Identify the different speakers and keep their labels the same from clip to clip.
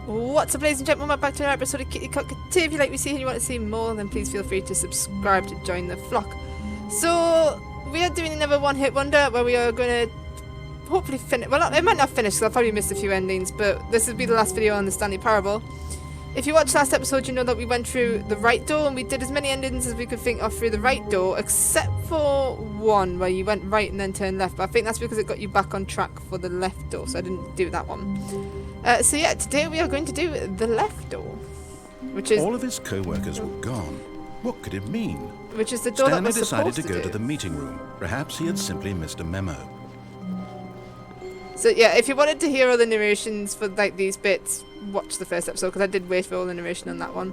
Speaker 1: What's up, ladies and gentlemen? Welcome back to another episode of KittyTheCockatoo. If you like what you see and you want to see more, then please feel free to subscribe to join the flock. So, we are doing another one-hit wonder where we are going to hopefully finish. Well, it might not finish because I've probably missed a few endings, but this will be the last video on the Stanley Parable. If you watched last episode, you know that we went through the right door and we did as many endings as we could think of through the right door, except for one where you went right and then turned left. But I think that's because it got you back on track for the left door, so I didn't do that one. So yeah, today we are going to do the left door, which is...
Speaker 2: All of his co-workers were gone. What could it mean?
Speaker 1: Which is the door
Speaker 2: Stanley
Speaker 1: that was
Speaker 2: decided
Speaker 1: supposed
Speaker 2: to go
Speaker 1: do.
Speaker 2: to the meeting room. Perhaps he had simply missed a memo.
Speaker 1: So yeah, if you wanted to hear all the narrations for like these bits, watch the first episode because I did wait for all the narration on that one.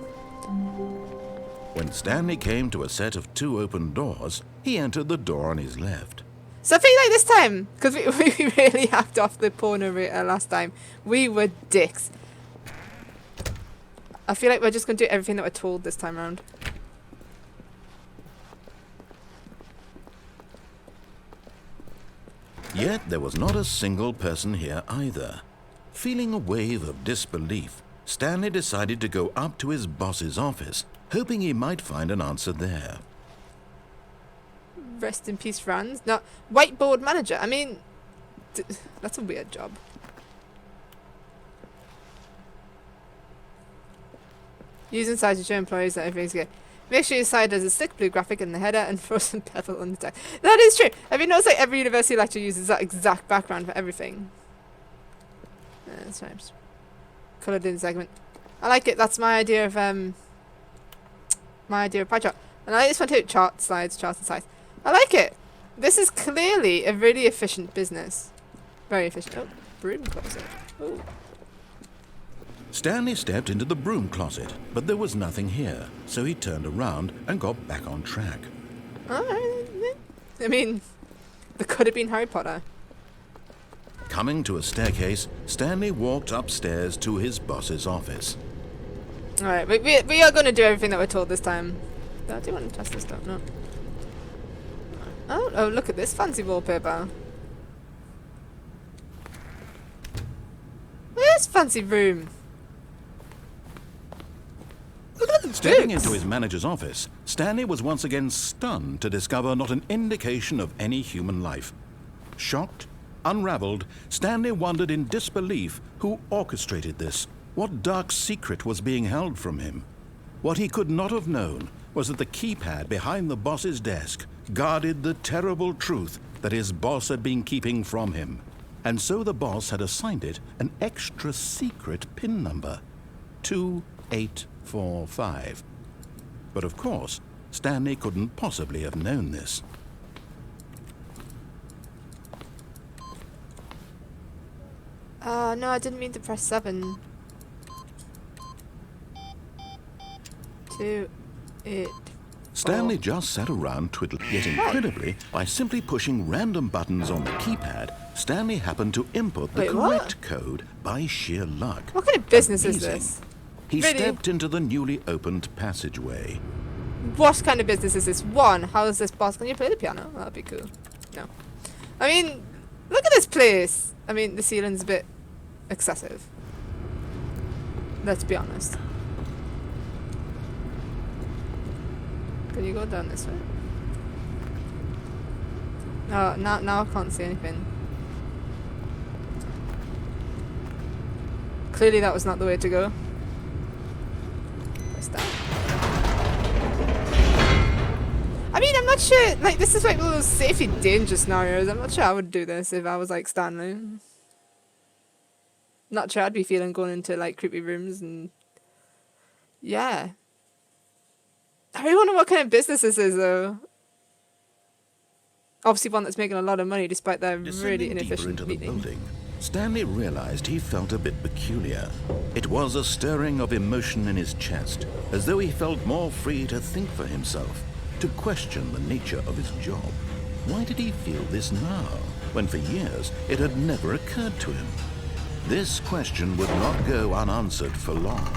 Speaker 2: When Stanley came to a set of two open doors, he entered the door on his left.
Speaker 1: So I feel like this time, because we really hacked off the poor narrator last time, we were dicks. I feel like we're just going to do everything that we're told this time around.
Speaker 2: Yet there was not a single person here either. Feeling a wave of disbelief, Stanley decided to go up to his boss's office, hoping he might find an answer there.
Speaker 1: Rest in peace, Franz. No, whiteboard manager. I mean, that's a weird job. Use and size to show employees that everything's good. Make sure your side has a thick blue graphic in the header and frozen pebble on the deck. That is true. Have you noticed like every university lecture uses that exact background for everything? That's right. Coloured in segment. I like it. That's my idea of pie chart. And I like this one too. Charts and size. I like it. This is clearly a really efficient business. Very efficient. Oh, broom closet. Ooh.
Speaker 2: Stanley stepped into the broom closet, but there was nothing here, so he turned around and got back on track.
Speaker 1: Alright. I mean, there could have been Harry Potter.
Speaker 2: Coming to a staircase, Stanley walked upstairs to his boss's office.
Speaker 1: Alright, we are going to do everything that we're told this time. I do want to test this stuff, no? Oh, look at this fancy wallpaper. Look at this fancy room. Look at the
Speaker 2: Stepping
Speaker 1: books.
Speaker 2: into his manager's office, Stanley was once again stunned to discover not an indication of any human life. Shocked, unraveled, Stanley wondered in disbelief who orchestrated this, what dark secret was being held from him. What he could not have known was that the keypad behind the boss's desk guarded the terrible truth that his boss had been keeping from him. And so the boss had assigned it an extra secret PIN number, 2845. But of course, Stanley couldn't possibly have known this.
Speaker 1: No, I didn't mean to press 7. 2, 8.
Speaker 2: Stanley just sat around twiddling. Yet incredibly, by simply pushing random buttons on the keypad, Stanley happened to input the correct code by sheer luck.
Speaker 1: What kind of business is
Speaker 2: Amazing.
Speaker 1: this?
Speaker 2: He
Speaker 1: Really?
Speaker 2: stepped into the newly opened passageway.
Speaker 1: What kind of business is this? One, how is this boss? Can you play the piano? That'd be cool. No. I mean, look at this place. I mean, the ceiling's a bit excessive. Let's be honest. Can you go down this way? Oh, now I can't see anything. Clearly that was not the way to go. What's that? I mean, I'm not sure, like, this is like one of those safety danger scenarios. I'm not sure I would do this if I was like Stanley. Not sure I'd be feeling going into like creepy rooms and yeah. I really wonder what kind of business this is, though. Obviously one that's making a lot of money despite their really
Speaker 2: Descending deeper
Speaker 1: inefficient
Speaker 2: into the
Speaker 1: meeting.
Speaker 2: building, Stanley realized he felt a bit peculiar. It was a stirring of emotion in his chest, as though he felt more free to think for himself, to question the nature of his job. Why did he feel this now, when for years it had never occurred to him? This question would not go unanswered for long.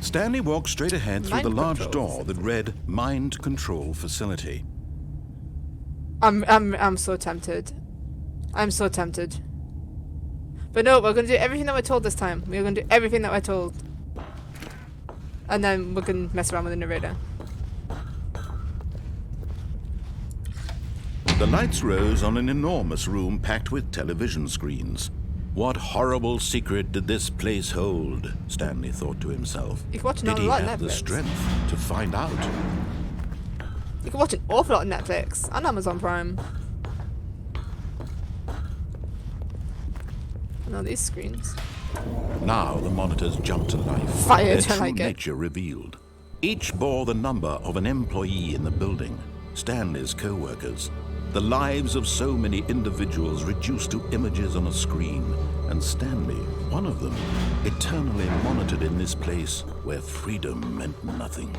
Speaker 2: Stanley walked straight ahead through the large door that read Mind Control Facility.
Speaker 1: I'm so tempted. I'm so tempted. But no, we're going to do everything that we're told this time. We're going to do everything that we're told. And then we can mess around with the narrator.
Speaker 2: The lights rose on an enormous room packed with television screens. What horrible secret did this place hold? Stanley thought to himself.
Speaker 1: You can watch
Speaker 2: Did
Speaker 1: a
Speaker 2: he
Speaker 1: lot of
Speaker 2: have the
Speaker 1: Netflix.
Speaker 2: strength to find out?
Speaker 1: You can watch an awful lot of Netflix and Amazon Prime. And all these screens.
Speaker 2: Now the monitors jumped to life.
Speaker 1: Fired,
Speaker 2: Their
Speaker 1: I
Speaker 2: true
Speaker 1: like it.
Speaker 2: nature revealed. Each bore the number of an employee in the building, Stanley's co-workers. The lives of so many individuals reduced to images on a screen, and Stanley, one of them, eternally monitored in this place where freedom meant nothing.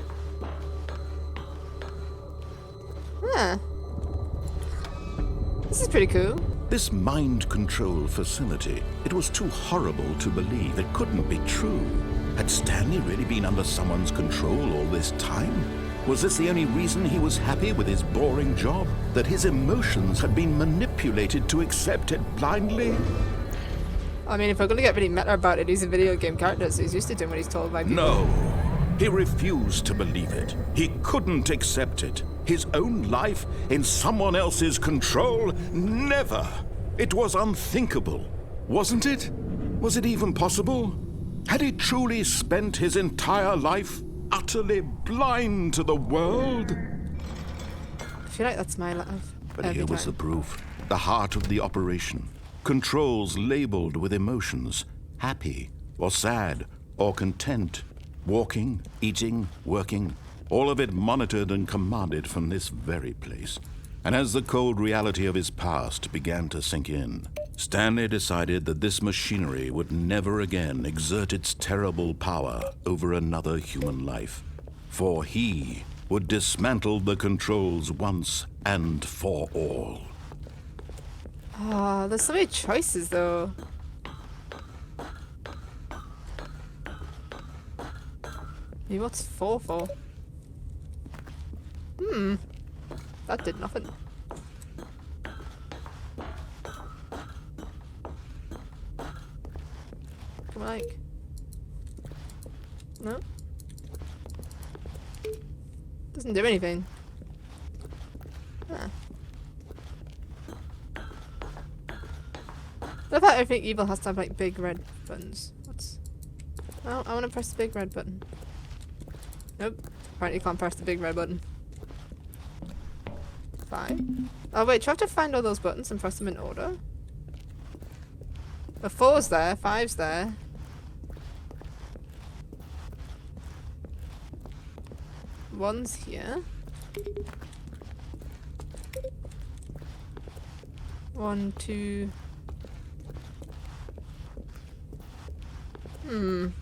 Speaker 1: Huh. This is pretty cool.
Speaker 2: This mind control facility, it was too horrible to believe. It couldn't be true. Had Stanley really been under someone's control all this time? Was this the only reason he was happy with his boring job? That his emotions had been manipulated to accept it blindly?
Speaker 1: I mean, if we're going to get really meta about it, he's a video game character, so he's used to doing what he's told by people.
Speaker 2: No. He refused to believe it. He couldn't accept it. His own life in someone else's control? Never. It was unthinkable. Wasn't it? Was it even possible? Had he truly spent his entire life utterly blind to the world?
Speaker 1: I feel like that's my life.
Speaker 2: But
Speaker 1: every
Speaker 2: here was the
Speaker 1: time.
Speaker 2: proof. The heart of the operation. Controls labeled with emotions. Happy or sad or content. Walking, eating, working. All of it monitored and commanded from this very place. And as the cold reality of his past began to sink in, Stanley decided that this machinery would never again exert its terrible power over another human life. For he would dismantle the controls once and for all.
Speaker 1: Oh, there's so many choices, though. Maybe what's 4 for? That did nothing. Come on, like. No? Doesn't do anything. Huh. I love how everything evil has to have like big red buttons. What's... Oh, I want to press the big red button. Nope. Apparently you can't press the big red button. 5. Oh wait, do you have to find all those buttons and press them in order? The 4's there, 5's there. One's here. 1, 2. I'm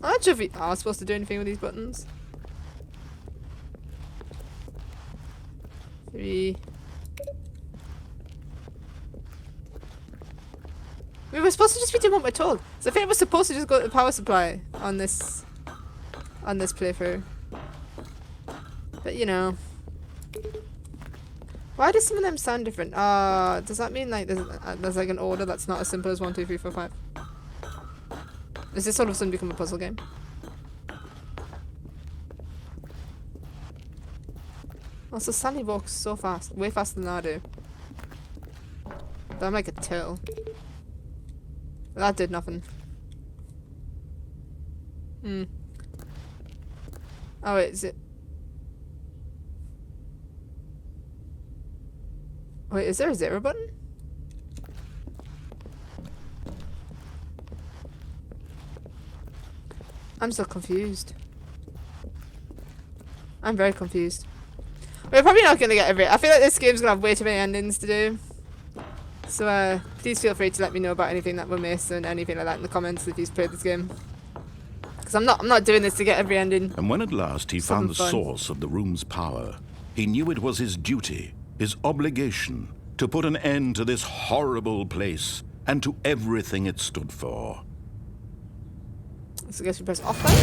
Speaker 1: not sure if we are supposed to do anything with these buttons. 3. We were supposed to just be doing what we're told. So I think we're supposed to just go to the power supply on this playthrough. But you know. Why do some of them sound different? Does that mean like there's like an order that's not as simple as 1, 2, 3, 4, 5? Does this all of a sudden become a puzzle game? Also, Stanley walks so fast. Way faster than I do. But I'm like a turtle. That did nothing. Oh wait, is it... Wait, is there a 0 button? I'm so confused. I'm very confused. We're probably not going to get every... I feel like this game's going to have way too many endings to do. So, please feel free to let me know about anything that we missed and anything like that in the comments if you've played this game. Because I'm not doing this to get every ending.
Speaker 2: And when at last he found the source of the room's power, he knew it was his duty, his obligation, to put an end to this horrible place and to everything it stood for.
Speaker 1: So I guess we press off then.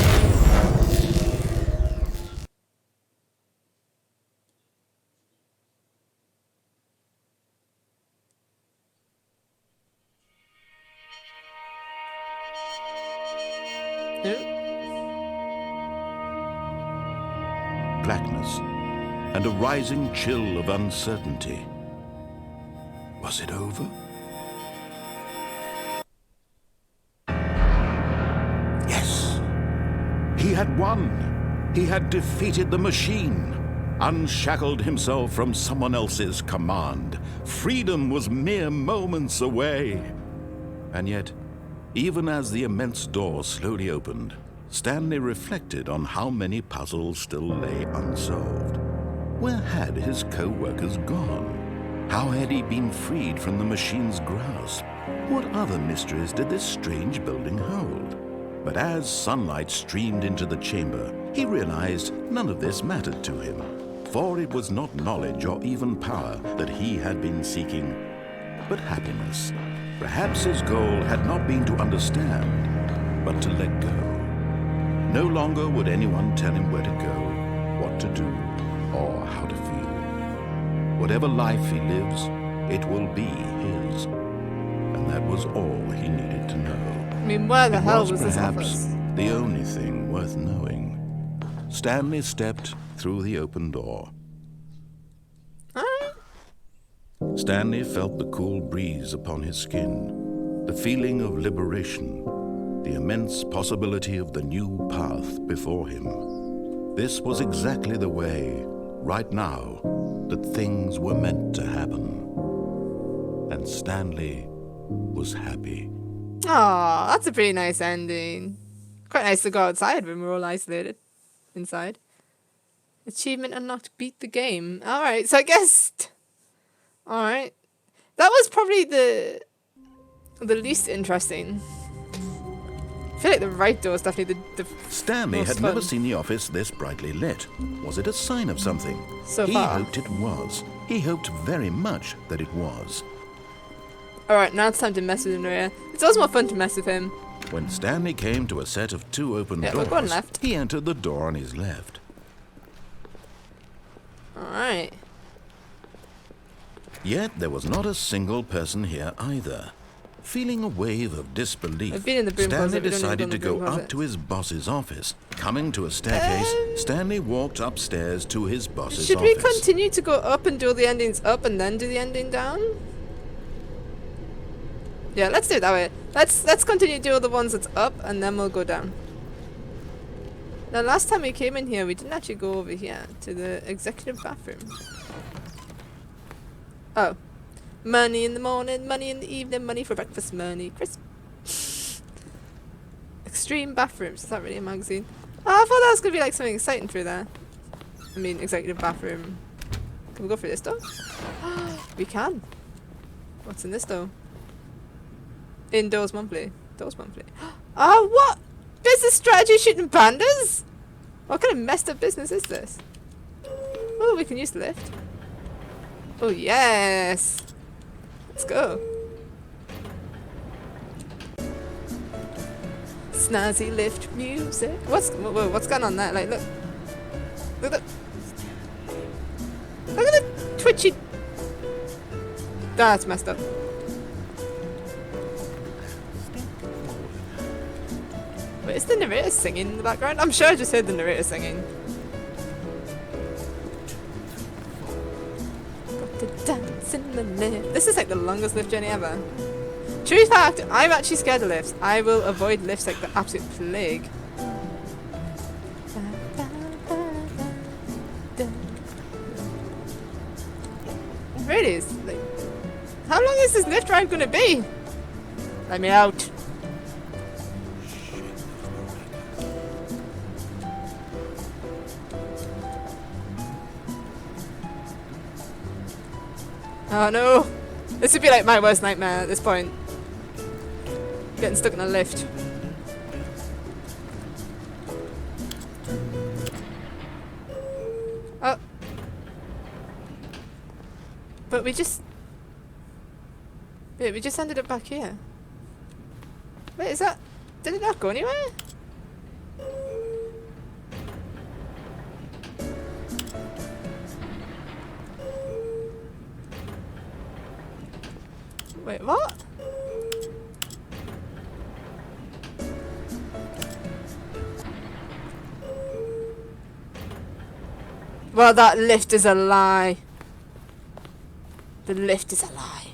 Speaker 1: Nope.
Speaker 2: Blackness and a rising chill of uncertainty. Was it over? Yes! He had won! He had defeated the machine, unshackled himself from someone else's command. Freedom was mere moments away. And yet, even as the immense door slowly opened, Stanley reflected on how many puzzles still lay unsolved. Where had his co-workers gone? How had he been freed from the machine's grasp? What other mysteries did this strange building hold? But as sunlight streamed into the chamber, he realized none of this mattered to him, for it was not knowledge or even power that he had been seeking, but happiness. Perhaps his goal had not been to understand, but to let go. No longer would anyone tell him where to go, what to do, or how to feel. Whatever life he lives, it will be his. And that was all he needed to know.
Speaker 1: I mean, where the hell was this
Speaker 2: perhaps
Speaker 1: office?
Speaker 2: the only thing worth knowing. Stanley stepped through the open door.
Speaker 1: Alright.
Speaker 2: Stanley felt the cool breeze upon his skin, the feeling of liberation, the immense possibility of the new path before him. This was exactly the way, right now, that things were meant to happen. And Stanley was happy.
Speaker 1: Aw, that's a pretty nice ending. Quite nice to go outside when we're all isolated inside. Achievement unlocked, beat the game. Alright, so I guess... Alright. That was probably the least interesting. I feel like the right door is definitely the
Speaker 2: Stanley
Speaker 1: most
Speaker 2: had
Speaker 1: fun.
Speaker 2: never seen the office this brightly lit. Was it a sign of something?
Speaker 1: So
Speaker 2: He
Speaker 1: far.
Speaker 2: hoped it was. He hoped very much that it was.
Speaker 1: Alright, now it's time to mess with Maria. It's always more fun to mess with him.
Speaker 2: When Stanley came to a set of two open
Speaker 1: Yeah, we're going
Speaker 2: doors,
Speaker 1: left.
Speaker 2: he entered the door on his left.
Speaker 1: Alright.
Speaker 2: Yet there was not a single person here either. Feeling a wave of disbelief,
Speaker 1: I've been in the broom
Speaker 2: Stanley
Speaker 1: closet, we don't need to
Speaker 2: decided
Speaker 1: go
Speaker 2: to
Speaker 1: in the
Speaker 2: go
Speaker 1: broom
Speaker 2: up
Speaker 1: closet.
Speaker 2: to his boss's office. Coming to a staircase, Stanley walked upstairs to his boss's
Speaker 1: Should we
Speaker 2: office.
Speaker 1: continue to go up and do the endings up and then do the ending down? Yeah, let's do it that way. Let's continue to do all the ones that's up and then we'll go down. Now last time we came in here we didn't actually go over here to the executive bathroom. Oh. Money in the morning, money in the evening, money for breakfast, money crisp. Extreme bathrooms, is that really a magazine? Oh, I thought that was gonna be like something exciting through there. I mean executive bathroom. Can we go through this door? We can. What's in this door? Indoors monthly. Doors monthly. Oh, what? Business strategy shooting pandas? What kind of messed up business is this? Oh, we can use the lift. Oh, yes. Let's go. Snazzy lift music. What's going on there? Like, look. Look at the twitchy. That's messed up. Wait, is the narrator singing in the background? I'm sure I just heard the narrator singing. Got to dance in the lift. This is like the longest lift journey ever. True fact, I'm actually scared of lifts. I will avoid lifts like the absolute plague. Really? Is like, how long is this lift ride gonna be? Let me out. Oh no! This would be like my worst nightmare at this point. Getting stuck in a lift. Oh. But we just... Wait, we just ended up back here. Wait, is that... Did it not go anywhere? Wait, what? Well, that lift is a lie. The lift is a lie.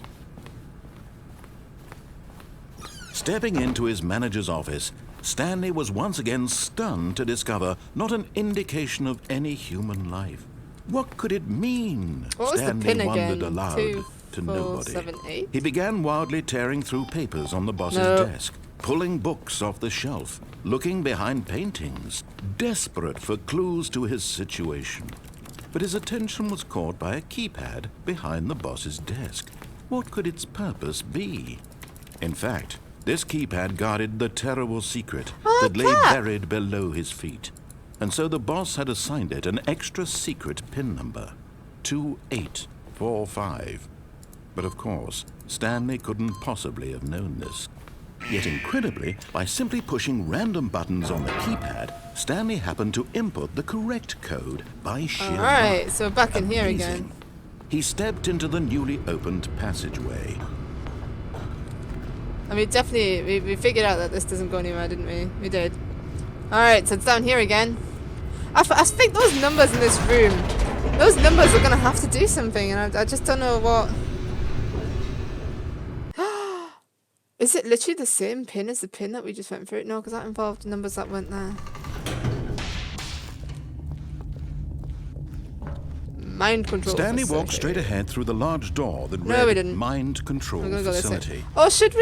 Speaker 2: Stepping into his manager's office, Stanley was once again stunned to discover not an indication of any human life. What could it mean?
Speaker 1: What was
Speaker 2: Stanley
Speaker 1: the pin
Speaker 2: wondered
Speaker 1: again?
Speaker 2: aloud
Speaker 1: 2,
Speaker 2: to
Speaker 1: 4,
Speaker 2: nobody.
Speaker 1: 7, 8?
Speaker 2: He began wildly tearing through papers on the boss's
Speaker 1: Nope.
Speaker 2: desk, pulling books off the shelf, looking behind paintings, desperate for clues to his situation. But his attention was caught by a keypad behind the boss's desk. What could its purpose be? In fact, this keypad guarded the terrible secret that lay buried below his feet. And so the boss had assigned it an extra secret PIN number, 2845. But of course, Stanley couldn't possibly have known this. Yet incredibly, by simply pushing random buttons on the keypad, Stanley happened to input the correct code by sheer luck.
Speaker 1: Alright, so back in here
Speaker 2: Amazing.
Speaker 1: again.
Speaker 2: He stepped into the newly opened passageway.
Speaker 1: And we definitely, we figured out that this doesn't go anywhere, didn't we? We did. Alright, so it's down here again. I think those numbers in this room, those numbers are going to have to do something, and I just don't know what. Is it literally the same pin as the pin that we just went through? No, because that involved numbers that went there. Mind control
Speaker 2: Stanley
Speaker 1: facility.
Speaker 2: walked straight ahead through the large door that
Speaker 1: No, we
Speaker 2: read
Speaker 1: didn't.
Speaker 2: Mind Control
Speaker 1: We're gonna go this way.
Speaker 2: Facility.
Speaker 1: Oh, should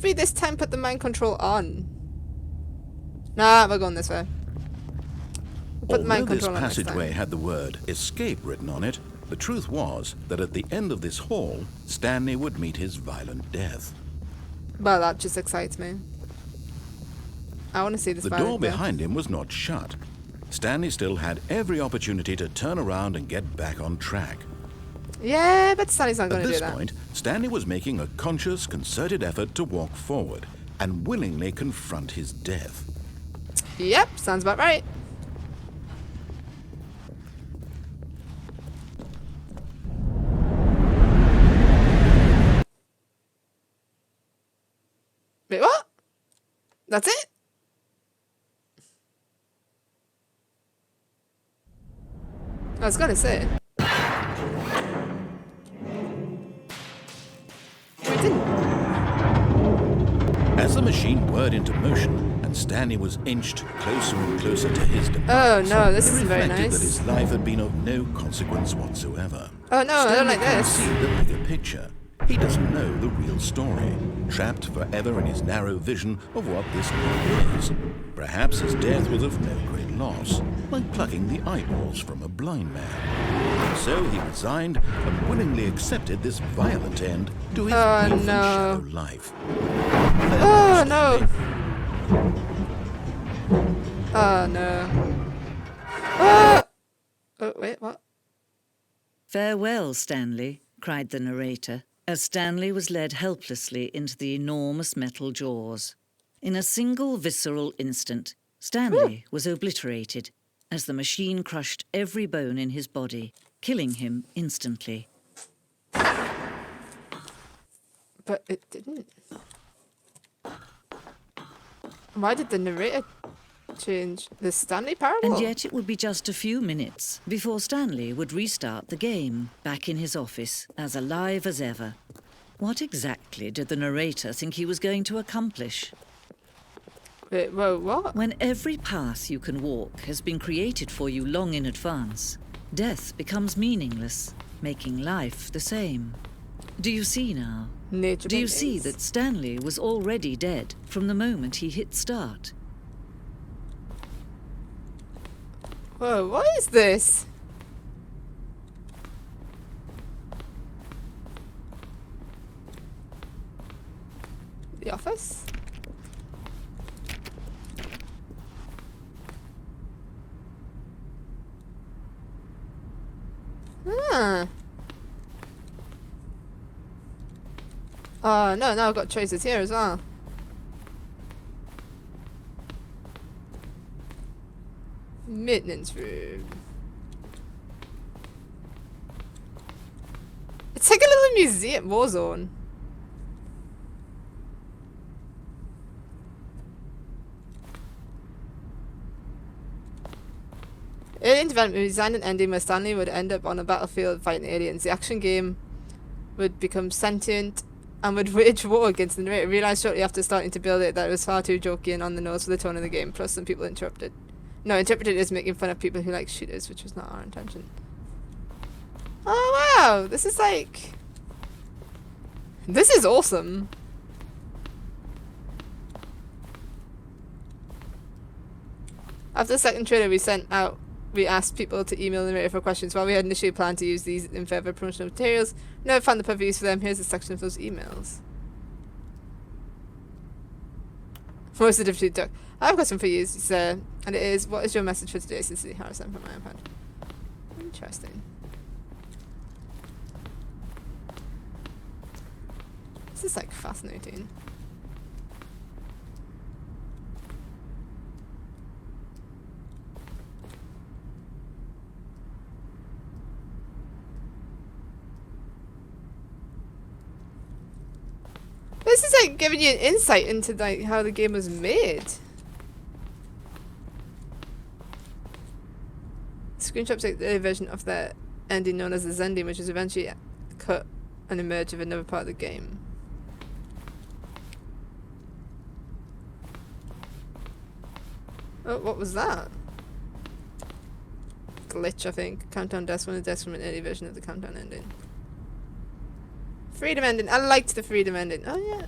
Speaker 1: we this time put the mind control on? Nah, we're going this way. We'll put the mind
Speaker 2: Although this
Speaker 1: control on next
Speaker 2: passageway
Speaker 1: time.
Speaker 2: had the word escape written on it, the truth was that at the end of this hall, Stanley would meet his violent death.
Speaker 1: Well, that just excites me. I want to see this
Speaker 2: The
Speaker 1: violent
Speaker 2: door
Speaker 1: death.
Speaker 2: behind him was not shut. Stanley still had every opportunity to turn around and get back on track.
Speaker 1: Yeah, but Stanley's not
Speaker 2: At
Speaker 1: going to do
Speaker 2: this
Speaker 1: that.
Speaker 2: point, Stanley was making a conscious, concerted effort to walk forward and willingly confront his death.
Speaker 1: Yep, sounds about right. Wait, what? That's it? I was gonna say. We didn't.
Speaker 2: As the machine whirred into motion and Stanley was inched closer and closer to his demise,
Speaker 1: Oh no, this
Speaker 2: he
Speaker 1: isn't very
Speaker 2: reflected
Speaker 1: nice.
Speaker 2: that his life had been of no consequence whatsoever.
Speaker 1: Oh no, I don't like
Speaker 2: Stanley
Speaker 1: this.
Speaker 2: couldn't see the bigger picture. He doesn't know the real story, trapped forever in his narrow vision of what this world is. Perhaps his death was of no great loss, like plucking the eyeballs from a blind man. So he resigned and willingly accepted this violent end to his
Speaker 1: Oh,
Speaker 2: brief and
Speaker 1: no.
Speaker 2: shallow life.
Speaker 1: Oh no! Oh no! Ah! Oh wait, what?
Speaker 3: "Farewell, Stanley," cried the narrator, as Stanley was led helplessly into the enormous metal jaws. In a single visceral instant, Stanley was obliterated as the machine crushed every bone in his body, killing him instantly.
Speaker 1: But it didn't. Why did the narrator change the Stanley Parable?
Speaker 3: And yet it would be just a few minutes before Stanley would restart the game, back in his office, as alive as ever. What exactly did the narrator think he was going to accomplish?
Speaker 1: Wait, whoa, what?
Speaker 3: When every path you can walk has been created for you long in advance, death becomes meaningless, making life the same. Do you see now?
Speaker 1: Nature
Speaker 3: Do you see
Speaker 1: paintings.
Speaker 3: that Stanley was already dead from the moment he hit start?
Speaker 1: Whoa, what is this? The office? Ah. Oh, no, now I've got choices here as well. Maintenance room. It's like a little museum, war zone. Alien development, we designed an ending where Stanley would end up on a battlefield fighting aliens. The action game would become sentient and would wage war against the narrator. Realised shortly after starting to build it that it was far too jokey and on the nose for the tone of the game. Plus, some people interrupted it as making fun of people who like shooters, which was not our intention. Oh wow, this is like... This is awesome. After the second trailer we asked people to email the narrator for questions. While we had initially planned to use these in further promotional materials, we never found the perfect use for them. Here's a section of those emails. What's the difference between duck? I have a question for you, sir, and it is, what is your message for today? Sincerely, Harrison from my iPad. Interesting. This is like fascinating. This is like giving you an insight into like how the game was made. Screenshots like the version of the ending known as the Zending, which was eventually cut and emerged of another part of the game. Oh, what was that? Glitch, I think. Countdown deaths, one of the deaths from an early version of the countdown ending. Freedom ending. I liked the freedom ending. Oh, yeah.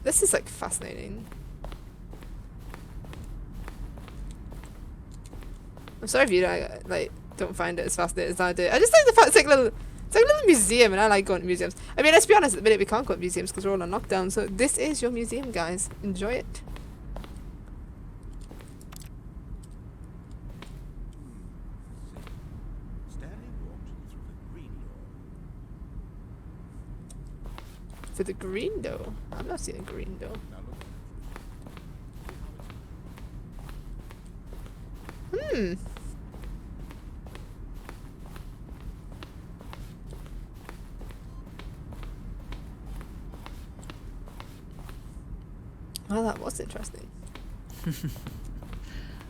Speaker 1: This is, like, fascinating. I'm sorry if you don't find it as fascinating as I do. I just like the fact it's like a little museum, and I like going to museums. I mean, let's be honest, at the minute we can't go to museums because we're all on lockdown, so this is your museum, guys. Enjoy it. For the green door? I'm not seeing a green door. Well, that was interesting.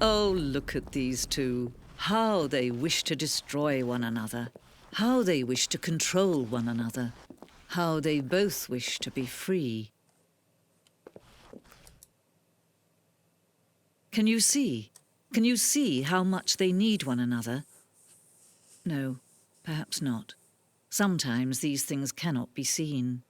Speaker 3: Oh, look at these two. How they wish to destroy one another. How they wish to control one another. How they both wish to be free. Can you see? Can you see how much they need one another? No, perhaps not. Sometimes these things cannot be seen.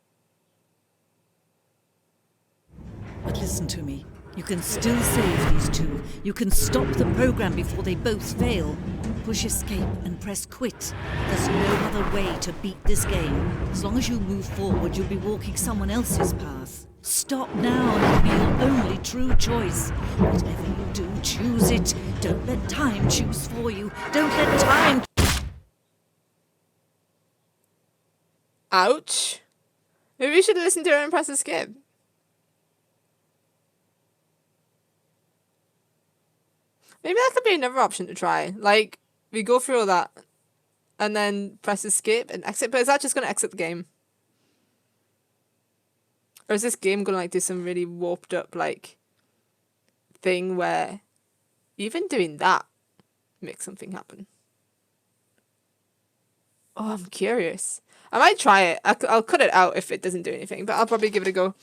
Speaker 3: But listen to me. You can still save these two. You can stop the program before they both fail. Push escape and press quit. There's no other way to beat this game. As long as you move forward, you'll be walking someone else's path. Stop now and it'll be your only true choice. Whatever you do, choose it. Don't let time choose for you. Don't let time...
Speaker 1: Ouch. Maybe we should listen to her and press escape. Maybe that could be another option to try. Like, we go through all that and then press escape and exit. But is that just going to exit the game? Or is this game going to, like, do some really warped up, like, thing where even doing that makes something happen? Oh, I'm curious. I might try it. I'll cut it out if it doesn't do anything, but I'll probably give it a go.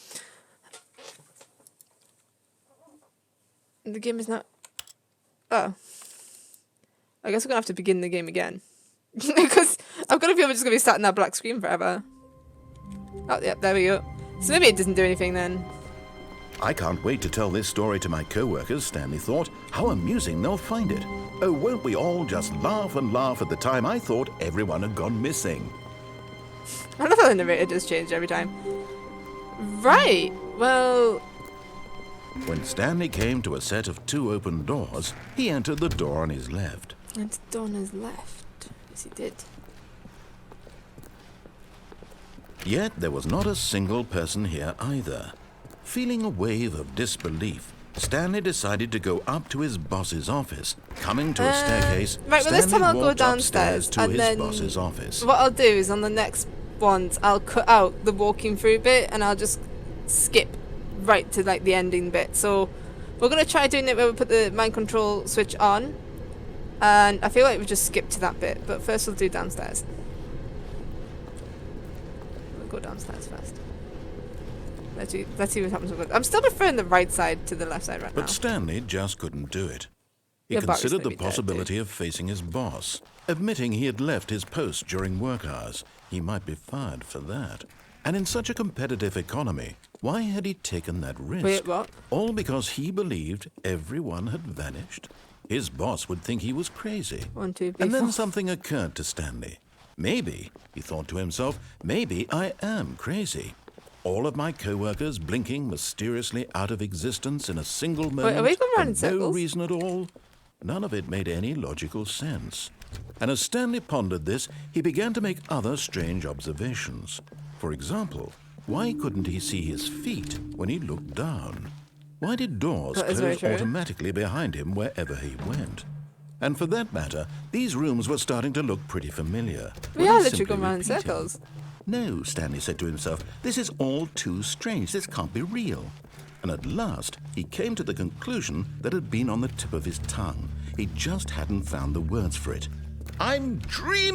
Speaker 1: The game is not... Oh. I guess we're going to have to begin the game again. Because I've got a feeling we're just going to be sat in that black screen forever. Oh, yep, there we go. So maybe it doesn't do anything then.
Speaker 2: I can't wait to tell this story to my co-workers, Stanley thought. How amusing they'll find it. Oh, won't we all just laugh and laugh at the time I thought everyone had gone missing.
Speaker 1: I love how the narrator does change every time. Right, well...
Speaker 2: When Stanley came to a set of 2 open doors, he entered the door on his left.
Speaker 1: And the door on his left. Yes, he did.
Speaker 2: Yet there was not a single person here either. Feeling a wave of disbelief, Stanley decided to go up to his boss's office. Coming to a staircase,
Speaker 1: right, well, this time I'll go
Speaker 2: downstairs to
Speaker 1: and
Speaker 2: his
Speaker 1: then
Speaker 2: boss's office.
Speaker 1: What I'll do is on the next ones, I'll cut out the walking through bit and I'll just skip right to like the ending bit. So we're gonna try doing it where we put the mind control switch on, and I feel like we just skipped to that bit. But first we'll do downstairs. We'll go downstairs first. Let's see what happens. I'm still preferring the right side to the left side right now.
Speaker 2: But Stanley just couldn't do it. He
Speaker 1: Your body's
Speaker 2: considered
Speaker 1: gonna
Speaker 2: the
Speaker 1: be dead,
Speaker 2: possibility of facing his boss, admitting he had left his post during work hours. He might be fired for that. And in such a competitive economy, why had he taken that risk?
Speaker 1: Wait, what?
Speaker 2: All because he believed everyone had vanished? His boss would think he was crazy.
Speaker 1: 1, 2, 3,
Speaker 2: And then
Speaker 1: 4.
Speaker 2: something occurred to Stanley. Maybe, he thought to himself, maybe I am crazy. All of my co-workers blinking mysteriously out of existence in a single moment
Speaker 1: are we going round in
Speaker 2: for no
Speaker 1: circles?
Speaker 2: reason at all. None of it made any logical sense. And as Stanley pondered this, he began to make other strange observations. For example, why couldn't he see his feet when he looked down? Why did doors
Speaker 1: That is very
Speaker 2: close
Speaker 1: true.
Speaker 2: automatically behind him wherever he went? And for that matter, these rooms were starting to look pretty familiar.
Speaker 1: We
Speaker 2: Were
Speaker 1: are
Speaker 2: they
Speaker 1: literally
Speaker 2: simply
Speaker 1: going round in
Speaker 2: repeating?
Speaker 1: circles.
Speaker 2: No, Stanley said to himself, this is all too strange. This can't be real. And at last, he came to the conclusion that had been on the tip of his tongue. He just hadn't found the words for it. I'm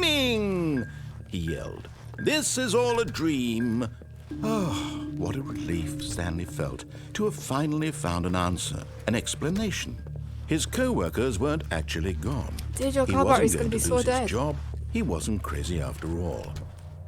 Speaker 2: dreaming, he yelled. This is all a dream. Oh, what a relief Stanley felt to have finally found an answer, an explanation. His co-workers weren't actually gone.
Speaker 1: Dude, your
Speaker 2: He
Speaker 1: car
Speaker 2: wasn't
Speaker 1: battery's
Speaker 2: going
Speaker 1: gonna be
Speaker 2: to
Speaker 1: so
Speaker 2: lose his
Speaker 1: dead.
Speaker 2: job. He wasn't crazy after all.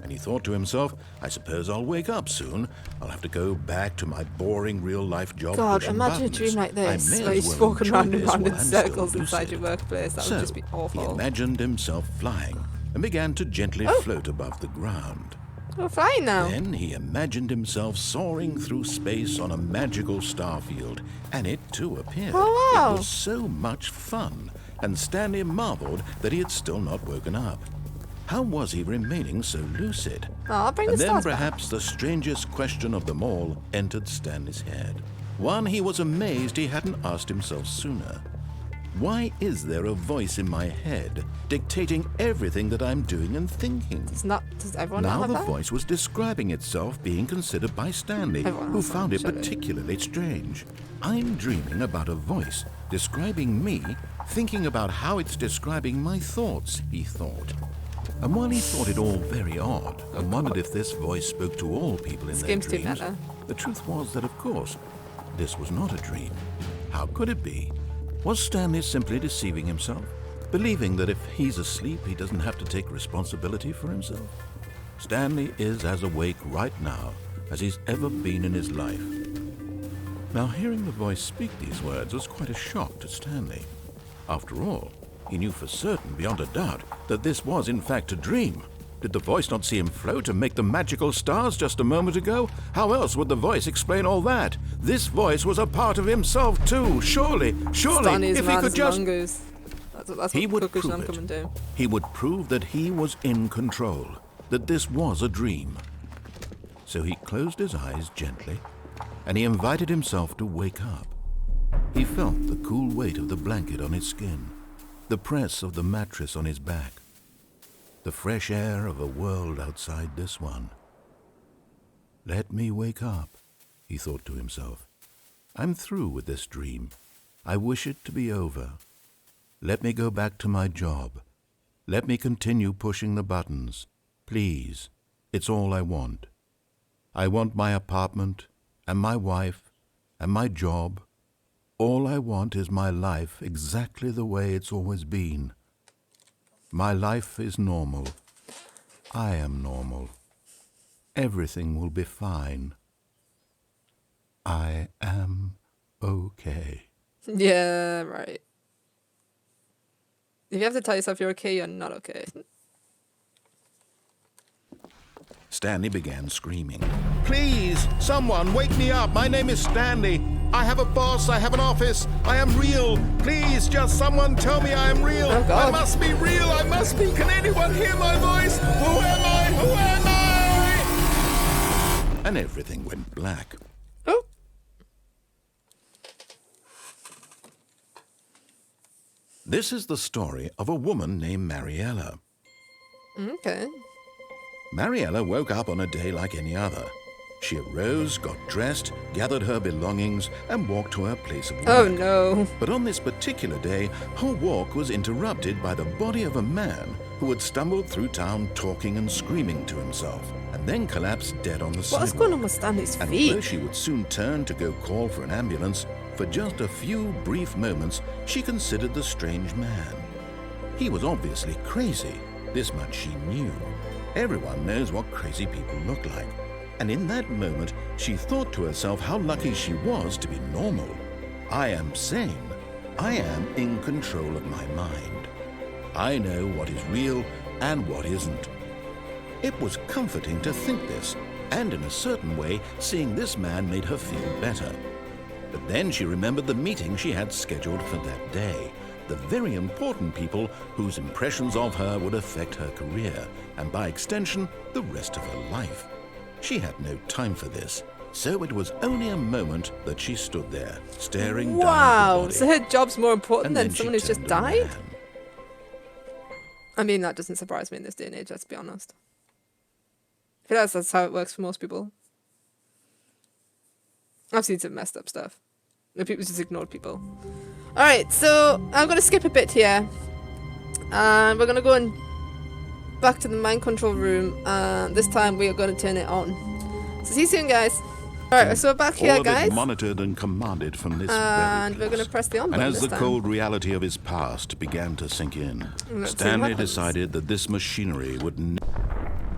Speaker 2: And he thought to himself, I suppose I'll wake up soon. I'll have to go back to my boring real-life job.
Speaker 1: God,
Speaker 2: pushing
Speaker 1: imagine a
Speaker 2: buttons.
Speaker 1: dream like
Speaker 2: I
Speaker 1: this,
Speaker 2: may
Speaker 1: where
Speaker 2: as
Speaker 1: you're just
Speaker 2: well
Speaker 1: walking
Speaker 2: enjoy
Speaker 1: round and
Speaker 2: this
Speaker 1: round in
Speaker 2: while I'm still
Speaker 1: circles inside
Speaker 2: lucid.
Speaker 1: your workplace. That
Speaker 2: So,
Speaker 1: would just be
Speaker 2: he
Speaker 1: awful.
Speaker 2: imagined himself flying and began to gently float above the ground.
Speaker 1: We're flying now.
Speaker 2: Then he imagined himself soaring through space on a magical starfield, and it too appeared.
Speaker 1: Oh, wow.
Speaker 2: It was so much fun, and Stanley marveled that he had still not woken up. How was he remaining so lucid?
Speaker 1: Oh, I'll bring
Speaker 2: And
Speaker 1: the
Speaker 2: then
Speaker 1: stars back.
Speaker 2: perhaps the strangest question of them all entered Stanley's head. One he was amazed he hadn't asked himself sooner. Why is there a voice in my head dictating everything that I'm doing and thinking?
Speaker 1: Does everyone not
Speaker 2: Now
Speaker 1: have
Speaker 2: the
Speaker 1: that?
Speaker 2: voice was describing itself being considered by Stanley,
Speaker 1: Everyone
Speaker 2: who
Speaker 1: has
Speaker 2: found
Speaker 1: that,
Speaker 2: it
Speaker 1: surely.
Speaker 2: particularly strange. I'm dreaming about a voice describing me, thinking about how it's describing my thoughts, he thought. And while he thought it all very odd, and wondered if this voice spoke to all people in
Speaker 1: This
Speaker 2: their
Speaker 1: game's too
Speaker 2: dreams,
Speaker 1: meta.
Speaker 2: the truth was that, of course, this was not a dream. How could it be? Was Stanley simply deceiving himself, believing that if he's asleep, he doesn't have to take responsibility for himself? Stanley is as awake right now as he's ever been in his life. Now, hearing the voice speak these words was quite a shock to Stanley. After all, he knew for certain, beyond a doubt, that this was in fact a dream. Did the voice not see him float and make the magical stars just a moment ago? How else would the voice explain all that? This voice was a part of himself too, surely,
Speaker 1: Stanley's
Speaker 2: if he
Speaker 1: mad
Speaker 2: could
Speaker 1: as
Speaker 2: just...
Speaker 1: mongoose. That's
Speaker 2: He
Speaker 1: what
Speaker 2: would
Speaker 1: conclusion I'm
Speaker 2: prove
Speaker 1: coming
Speaker 2: it.
Speaker 1: to.
Speaker 2: He would prove that he was in control, that this was a dream. So he closed his eyes gently, and he invited himself to wake up. He felt the cool weight of the blanket on his skin, the press of the mattress on his back, the fresh air of a world outside this one. Let me wake up, he thought to himself. I'm through with this dream. I wish it to be over. Let me go back to my job. Let me continue pushing the buttons. Please, it's all I want. I want my apartment, and my wife, and my job. All I want is my life exactly the way it's always been. My life is normal. I am normal. Everything will be fine. I am okay.
Speaker 1: Yeah, right. If you have to tell yourself you're okay, you're not okay.
Speaker 2: Stanley began screaming. Please, someone, wake me up. My name is Stanley. I have a boss. I have an office. I am real. Please, just someone tell me I am real.
Speaker 1: Oh, God.
Speaker 2: I must be real. I must be. Can anyone hear my voice? Who am I? Who am I? And everything went black.
Speaker 1: Oh,
Speaker 2: This is the story of a woman named Mariella.
Speaker 1: okay.
Speaker 2: Mariella woke up on a day like any other. She arose, got dressed, gathered her belongings, and walked to her place of work.
Speaker 1: Oh no.
Speaker 2: But on this particular day, her walk was interrupted by the body of a man who had stumbled through town talking and screaming to himself, and then collapsed dead on the sidewalk.
Speaker 1: What's going on with Stanley's
Speaker 2: And although
Speaker 1: feet?
Speaker 2: she would soon turn to go call for an ambulance, for just a few brief moments, she considered the strange man. He was obviously crazy. This much she knew. Everyone knows what crazy people look like. And in that moment, she thought to herself how lucky she was to be normal. I am sane. I am in control of my mind. I know what is real and what isn't. It was comforting to think this, and in a certain way, seeing this man made her feel better. But then she remembered the meeting she had scheduled for that day. The very important people whose impressions of her would affect her career, and by extension, the rest of her life. She had no time for this, so it was only a moment that she stood there, staring down at the
Speaker 1: Wow,
Speaker 2: body.
Speaker 1: so her job's more important
Speaker 2: And
Speaker 1: than
Speaker 2: then she
Speaker 1: someone who's just
Speaker 2: turned to the
Speaker 1: died?
Speaker 2: man.
Speaker 1: I mean, that doesn't surprise me in this day and age, let's be honest. I feel like that's how it works for most people. I've seen some messed up stuff. Where people just ignored people. Alright, so I'm going to skip a bit here. And we're going to go and back to the mind control room. And this time we are going to turn it on. So see you soon, guys. Alright, so we're back here,
Speaker 2: All of it
Speaker 1: guys.
Speaker 2: monitored and commanded from this
Speaker 1: And
Speaker 2: very
Speaker 1: we're going to press the on
Speaker 2: And
Speaker 1: button
Speaker 2: as
Speaker 1: this
Speaker 2: the
Speaker 1: time.
Speaker 2: cold reality of his past began to sink in,
Speaker 1: Let's see what
Speaker 2: Stanley
Speaker 1: happens.
Speaker 2: decided that this machinery would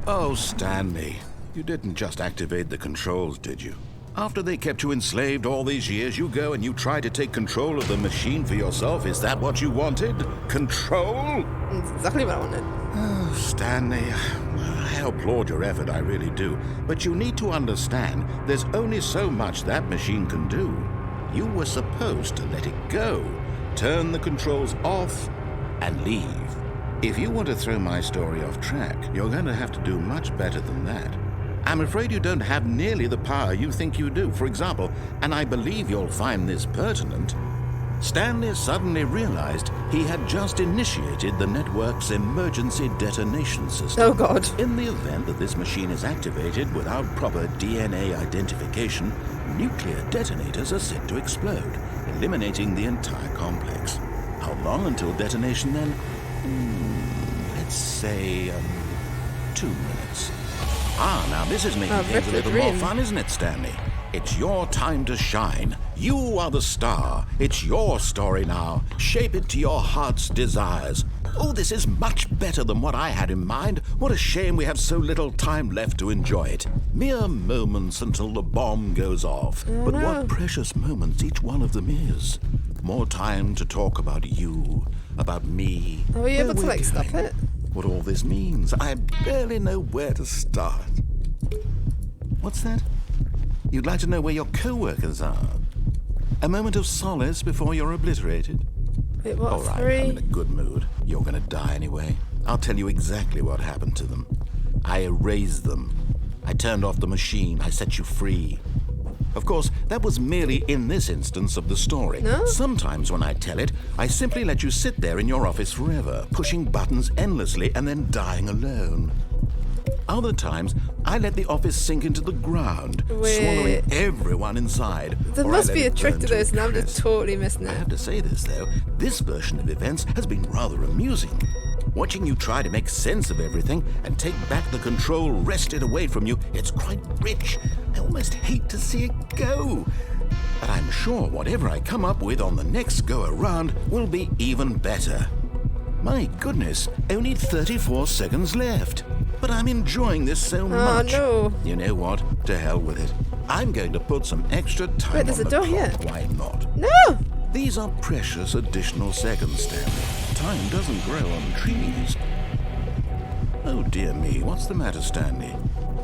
Speaker 2: Oh, Stanley, you didn't just activate the controls, did you? After they kept you enslaved all these years, you go and you try to take control of the machine for yourself. Is that what you wanted? Control?
Speaker 1: That's exactly what I wanted.
Speaker 2: Oh, Stanley, I applaud your effort, I really do. But you need to understand, there's only so much that machine can do. You were supposed to let it go, turn the controls off, and leave. If you want to throw my story off track, you're going to have to do much better than that. I'm afraid you don't have nearly the power you think you do. For example, and I believe you'll find this pertinent, Stanley suddenly realized he had just initiated the network's emergency detonation system.
Speaker 1: Oh god.
Speaker 2: In the event that this machine is activated without proper DNA identification, nuclear detonators are set to explode, eliminating the entire complex. How long until detonation then? Let's say 2 minutes. Ah, now this is making things a little more fun, isn't it, Stanley? It's your time to shine. You are the star. It's your story now. Shape it to your heart's desires. Oh, this is much better than what I had in mind. What a shame we have so little time left to enjoy it. Mere moments until the bomb goes off. But what precious moments each one of them is. More time to talk about you, about me.
Speaker 1: Are we able
Speaker 2: where
Speaker 1: to,
Speaker 2: we're
Speaker 1: like, stop
Speaker 2: going,
Speaker 1: it?
Speaker 2: What all this means. I barely know where to start. What's that? You'd like to know where your co-workers are? A moment of solace before you're obliterated?
Speaker 1: Wait, what?
Speaker 2: All right, I'm in a good mood. You're gonna die anyway. I'll tell you exactly what happened to them. I erased them. I turned off the machine. I set you free. Of course, that was merely in this instance of the story.
Speaker 1: No?
Speaker 2: Sometimes when I tell it, I simply let you sit there in your office forever, pushing buttons endlessly and then dying alone. Other times, I let the office sink into the ground, swallowing everyone inside.
Speaker 1: There
Speaker 2: or I
Speaker 1: must
Speaker 2: let
Speaker 1: be a
Speaker 2: it
Speaker 1: trick
Speaker 2: burn
Speaker 1: to this, and I'm just
Speaker 2: crisp.
Speaker 1: totally missing
Speaker 2: I
Speaker 1: it.
Speaker 2: have to say this, though. This version of events has been rather amusing. Watching you try to make sense of everything and take back the control wrested away from you, it's quite rich. I almost hate to see it go. But I'm sure whatever I come up with on the next go-around will be even better. My goodness, only 34 seconds left. But I'm enjoying this so much.
Speaker 1: no.
Speaker 2: You know what? To hell with it. I'm going to put some extra time
Speaker 1: Wait, there's
Speaker 2: on
Speaker 1: a
Speaker 2: the
Speaker 1: door
Speaker 2: clock.
Speaker 1: here.
Speaker 2: Why not?
Speaker 1: No!
Speaker 2: These are precious additional seconds, Stanley. Time doesn't grow on trees. Oh dear me, what's the matter, Stanley?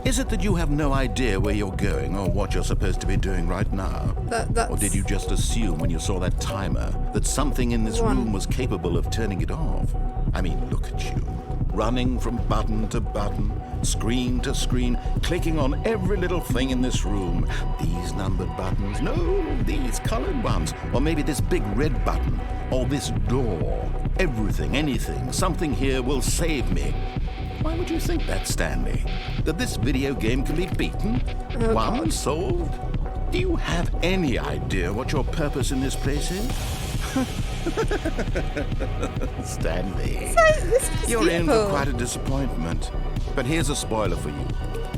Speaker 2: Is it that you have no idea where you're going or what you're supposed to be doing right now?
Speaker 1: That's...
Speaker 2: Or did you just assume when you saw that timer that something in this room was capable of turning it off? I mean, look at you. Running from button to button, screen to screen, clicking on every little thing in this room. These numbered buttons, no, these colored ones, or maybe this big red button, or this door. Everything, anything, something here will save me. Why would you think that, Stanley? That this video game can be beaten?
Speaker 1: Oh,
Speaker 2: Won?
Speaker 1: God.
Speaker 2: Solved? Do you have any idea what your purpose in this place is? Stanley, you're in for quite a disappointment. But here's a spoiler for you.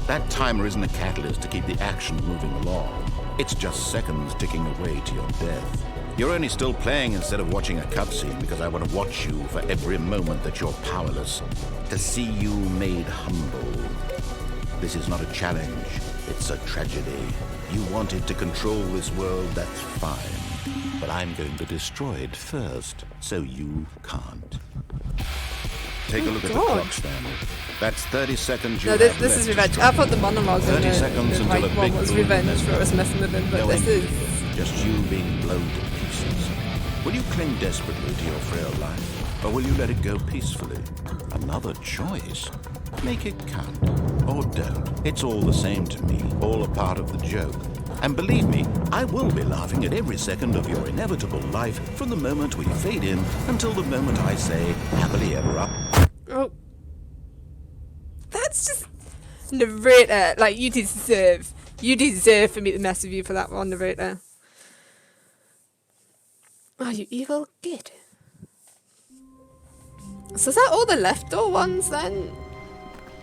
Speaker 2: That timer isn't a catalyst to keep the action moving along. It's just seconds ticking away to your death. You're only still playing instead of watching a cutscene because I want to watch you for every moment that you're powerless, to see you made humble. This is not a challenge, it's a tragedy. You wanted to control this world, that's fine. But I'm going to destroy it first, so you can't. Take a look at the clock, Stanley. That's 30 seconds you
Speaker 1: No,
Speaker 2: have
Speaker 1: this
Speaker 2: left
Speaker 1: is
Speaker 2: to
Speaker 1: revenge.
Speaker 2: strike.
Speaker 1: I thought the monologue in
Speaker 2: 30 seconds
Speaker 1: the
Speaker 2: until
Speaker 1: right
Speaker 2: a
Speaker 1: one
Speaker 2: big
Speaker 1: was
Speaker 2: boom
Speaker 1: revenge
Speaker 2: and
Speaker 1: for us messing with him, but
Speaker 2: knowing
Speaker 1: this is...
Speaker 2: just you being blown to pieces. Will you cling desperately to your frail life, or will you let it go peacefully? Another choice. Make it count, or don't. It's all the same to me, all a part of the joke. And believe me, I will be laughing at every second of your inevitable life from the moment we fade in until the moment I say, happily ever up.
Speaker 1: Oh. That's just... Narrator, like, you deserve for me to mess with you for that one, narrator. Oh, you evil git. So is that all the left door ones then?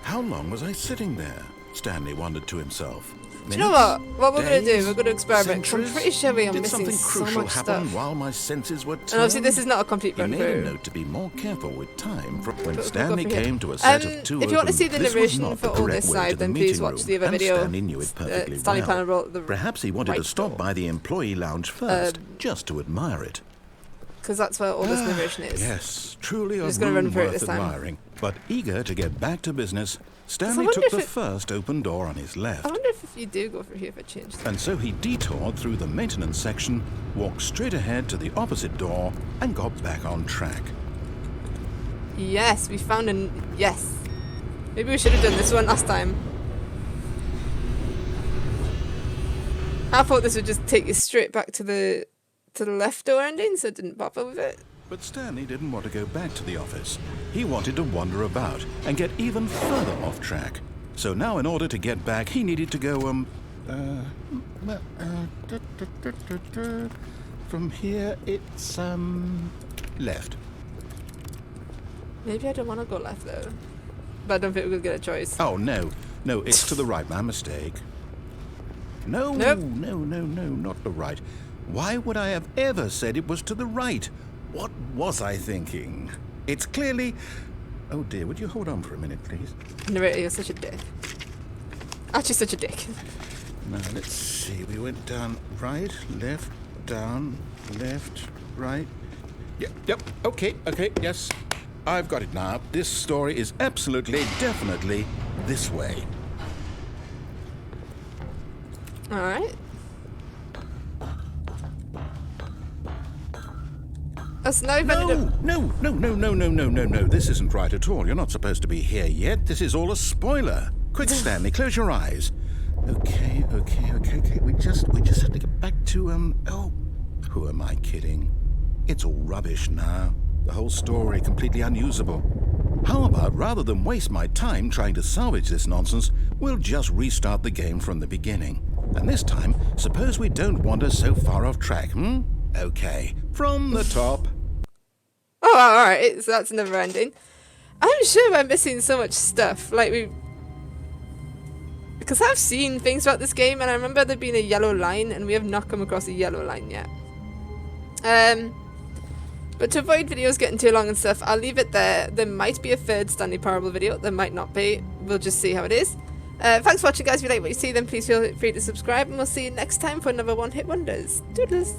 Speaker 2: How long was I sitting there? Stanley wondered to himself.
Speaker 1: Do you know what? What we're going to
Speaker 2: Days?
Speaker 1: do, we're going to experiment. 'Cause I'm
Speaker 2: Centuries?
Speaker 1: pretty sure we are
Speaker 2: Did
Speaker 1: missing
Speaker 2: something
Speaker 1: so
Speaker 2: crucial
Speaker 1: much
Speaker 2: happen
Speaker 1: stuff.
Speaker 2: while my senses were turned?
Speaker 1: And obviously this is not a complete
Speaker 2: He
Speaker 1: run
Speaker 2: made a
Speaker 1: through.
Speaker 2: note to be more careful with time. When
Speaker 1: We'll go
Speaker 2: Stanley
Speaker 1: for here.
Speaker 2: came to a set of two
Speaker 1: if you want to
Speaker 2: open-
Speaker 1: see the
Speaker 2: this was
Speaker 1: narration
Speaker 2: not
Speaker 1: for
Speaker 2: the
Speaker 1: all
Speaker 2: correct
Speaker 1: this
Speaker 2: way to
Speaker 1: side,
Speaker 2: the
Speaker 1: then please
Speaker 2: meeting
Speaker 1: watch
Speaker 2: room,
Speaker 1: the other
Speaker 2: and
Speaker 1: video.
Speaker 2: Stanley knew it perfectly
Speaker 1: Stanley
Speaker 2: well.
Speaker 1: Parable, the
Speaker 2: Perhaps he wanted
Speaker 1: right
Speaker 2: to stop
Speaker 1: door.
Speaker 2: by the employee lounge first, just to admire it.
Speaker 1: Because that's where all this narration is.
Speaker 2: Yes, truly a
Speaker 1: just gonna
Speaker 2: room
Speaker 1: run through it
Speaker 2: worth
Speaker 1: this time.
Speaker 2: admiring. But eager to get back to business, Stanley
Speaker 1: wonder
Speaker 2: took
Speaker 1: if
Speaker 2: the
Speaker 1: it-
Speaker 2: first open door on his left.
Speaker 1: I wonder if you do go through here for change.
Speaker 2: And so he detoured through the maintenance section, walked straight ahead to the opposite door, and got back on track.
Speaker 1: Yes, we found an... Yes. Maybe we should have done this one last time. I thought this would just take you straight back to the left door ending, so I didn't bother with it.
Speaker 2: But Stanley didn't want to go back to the office. He wanted to wander about and get even further off track. So now in order to get back, he needed to go, from here it's, left.
Speaker 1: Maybe I don't want to go left though. But I don't think we're going to get a choice.
Speaker 2: Oh, no, it's to the right, my mistake. No,
Speaker 1: Nope.
Speaker 2: no, not the right. Why would I have ever said it was to the right? What was I thinking? It's clearly... Oh dear, would you hold on for a minute, please?
Speaker 1: Narrator, you're such a dick. Actually, such a dick.
Speaker 2: Now, let's see. We went down right, left, down, left, right. Yep, okay, yes. I've got it now. This story is absolutely, definitely this way.
Speaker 1: Alright. So now we've ended up...
Speaker 2: No. This isn't right at all. You're not supposed to be here yet. This is all a spoiler. Quick, Stanley, close your eyes. Okay. We just have to get back to, oh, who am I kidding? It's all rubbish now. The whole story completely unusable. How about, rather than waste my time trying to salvage this nonsense, we'll just restart the game from the beginning. And this time, suppose we don't wander so far off track, Okay, from the top.
Speaker 1: Oh, alright, so that's never ending. I'm sure we're missing so much stuff. Like, because I've seen things about this game, and I remember there being a yellow line, and we have not come across a yellow line yet. But to avoid videos getting too long and stuff, I'll leave it there. There might be a third Stanley Parable video. There might not be. We'll just see how it is. Thanks for watching, guys. If you like what you see, then please feel free to subscribe, and we'll see you next time for another One Hit Wonders. Doodles!